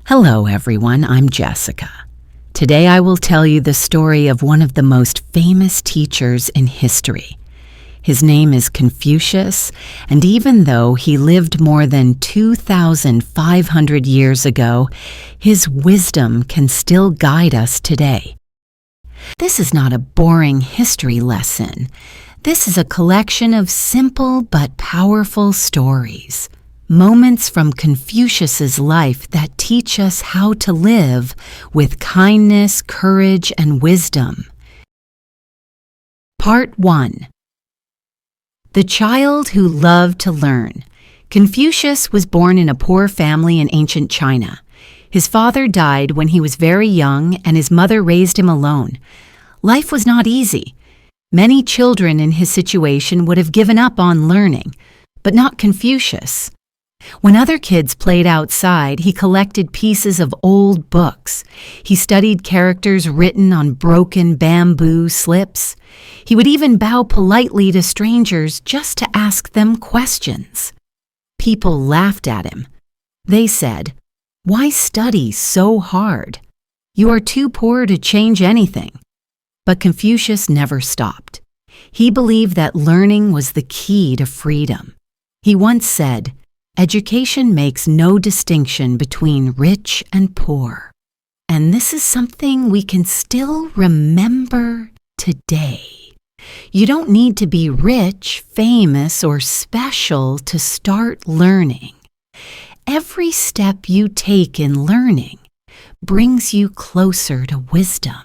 Hello everyone, I'm Jessica. Today I will tell you the story of one of the most famous teachers in history. His name is Confucius, and even though he lived more than 2,500 years ago, his wisdom can still guide us today. This is not a boring history lesson. This is a collection of simple but powerful stories. Moments from Confucius's life that teach us how to live with kindness, courage, and wisdom. Part 1. The child who loved to learn. Confucius was born in a poor family in ancient China. His father died when he was very young, and his mother raised him alone. Life was not easy. Many children in his situation would have given up on learning, but not Confucius. When other kids played outside, he collected pieces of old books. He studied characters written on broken bamboo slips. He would even bow politely to strangers just to ask them questions. People laughed at him. They said, "Why study so hard? You are too poor to change anything." But Confucius never stopped. He believed that learning was the key to freedom. He once said, "Education makes no distinction between rich and poor." And this is something we can still remember today. You don't need to be rich, famous, or special to start learning. Every step you take in learning brings you closer to wisdom.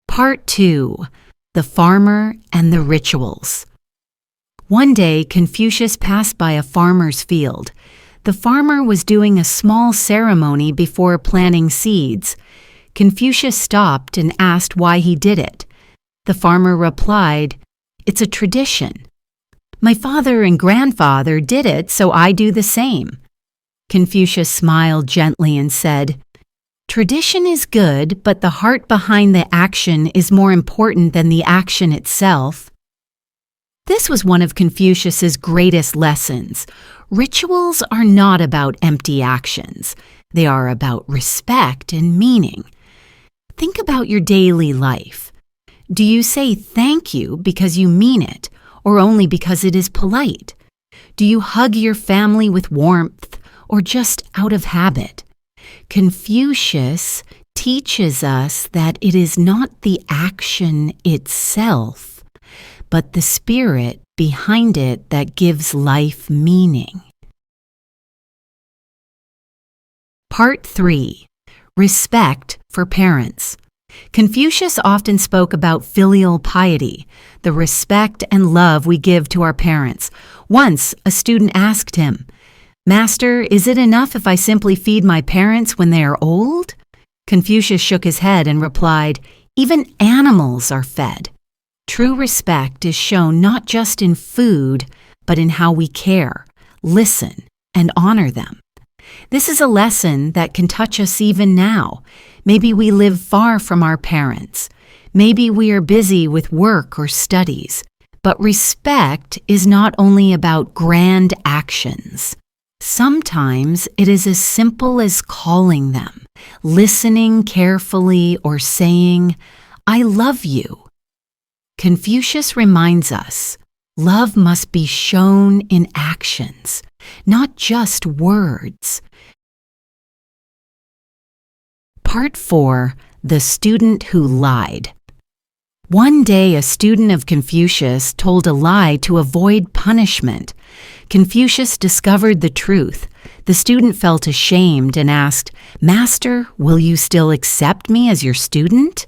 Part 2. The Farmer and the Rituals. One day, Confucius passed by a farmer's field. The farmer was doing a small ceremony before planting seeds. Confucius stopped and asked why he did it. The farmer replied, "It's a tradition. My father and grandfather did it, so I do the same." Confucius smiled gently and said, "Tradition is good, but the heart behind the action is more important than the action itself." This was one of Confucius's greatest lessons. Rituals are not about empty actions. They are about respect and meaning. Think about your daily life. Do you say thank you because you mean it, or only because it is polite? Do you hug your family with warmth, or just out of habit? Confucius teaches us that it is not the action itself, but the spirit behind it that gives life meaning. Part 3. Respect for parents. Confucius often spoke about filial piety, the respect and love we give to our parents. Once, a student asked him, "Master, is it enough if I simply feed my parents when they are old?" Confucius shook his head and replied, "Even animals are fed." True respect is shown not just in food, but in how we care, listen, and honor them. This is a lesson that can touch us even now. Maybe we live far from our parents. Maybe we are busy with work or studies. But respect is not only about grand actions. Sometimes it is as simple as calling them, listening carefully, or saying, "I love you." Confucius reminds us, love must be shown in actions, not just words. Part 4. The Student Who Lied. One day, a student of Confucius told a lie to avoid punishment. Confucius discovered the truth. The student felt ashamed and asked, "Master, will you still accept me as your student?"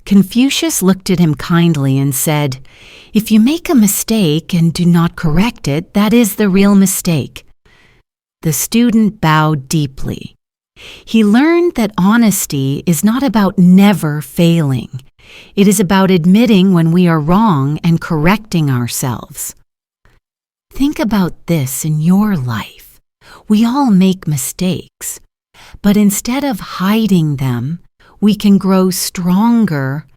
Confucius looked at him kindly and said, "If you make a mistake and do not correct it, that is the real mistake." The student bowed deeply. He learned that honesty is not about never failing. It is about admitting when we are wrong and correcting ourselves. Think about this in your life. We all make mistakes, but instead of hiding them, we can grow stronger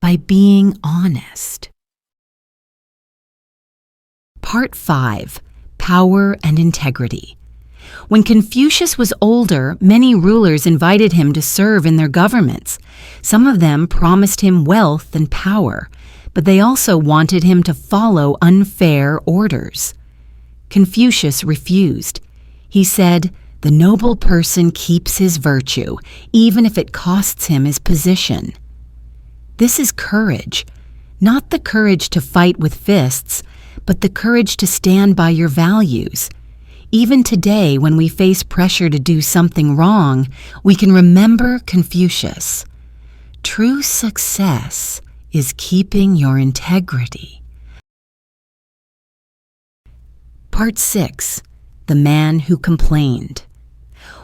by being honest. Part 5. Power and Integrity. When Confucius was older, many rulers invited him to serve in their governments. Some of them promised him wealth and power, but they also wanted him to follow unfair orders. Confucius refused. He said, "The noble person keeps his virtue, even if it costs him his position." This is courage, not the courage to fight with fists, but the courage to stand by your values. Even today, when we face pressure to do something wrong, we can remember Confucius. True success is keeping your integrity. Part 6. The Man Who Complained.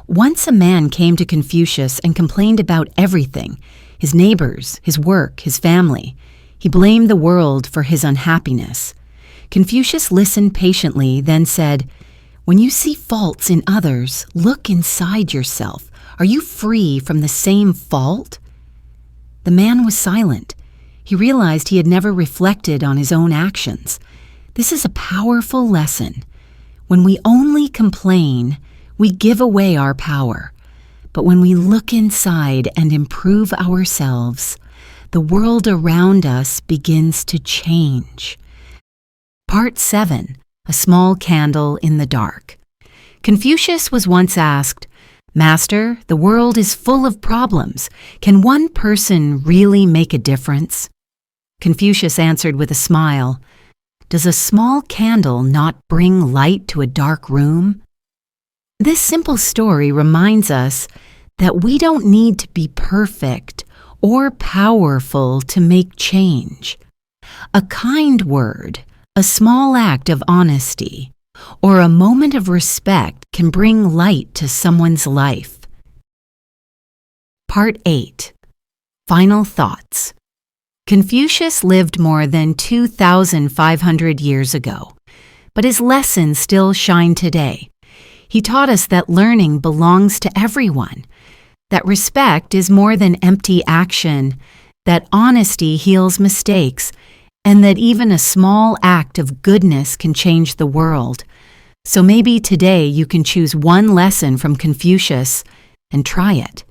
Once a man came to Confucius and complained about everything: his neighbors, his work, his family. He blamed the world for his unhappiness. Confucius listened patiently, then said, "When you see faults in others, look inside yourself. Are you free from the same fault?" The man was silent. He realized he had never reflected on his own actions. This is a powerful lesson. When we only complain, we give away our power. But when we look inside and improve ourselves, the world around us begins to change. Part 7. A Small Candle in the Dark. Confucius was once asked, "Master, the world is full of problems. Can one person really make a difference?" Confucius answered with a smile, "Does a small candle not bring light to a dark room?" This simple story reminds us that we don't need to be perfect or powerful to make change. A kind word, a small act of honesty, or a moment of respect can bring light to someone's life. Part 8. Final Thoughts. Confucius lived more than 2,500 years ago, but his lessons still shine today. He taught us that learning belongs to everyone, that respect is more than empty action, that honesty heals mistakes, and that even a small act of goodness can change the world. So maybe today you can choose one lesson from Confucius and try it.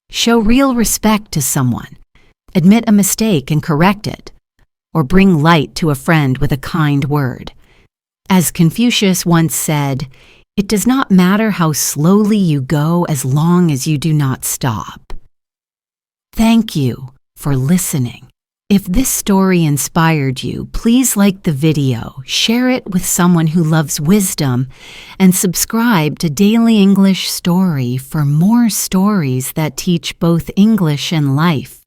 Show real respect to someone, admit a mistake and correct it, or bring light to a friend with a kind word. As Confucius once said, "It does not matter how slowly you go as long as you do not stop." Thank you for listening. If this story inspired you, please like the video, share it with someone who loves wisdom, and subscribe to Daily English Story for more stories that teach both English and life.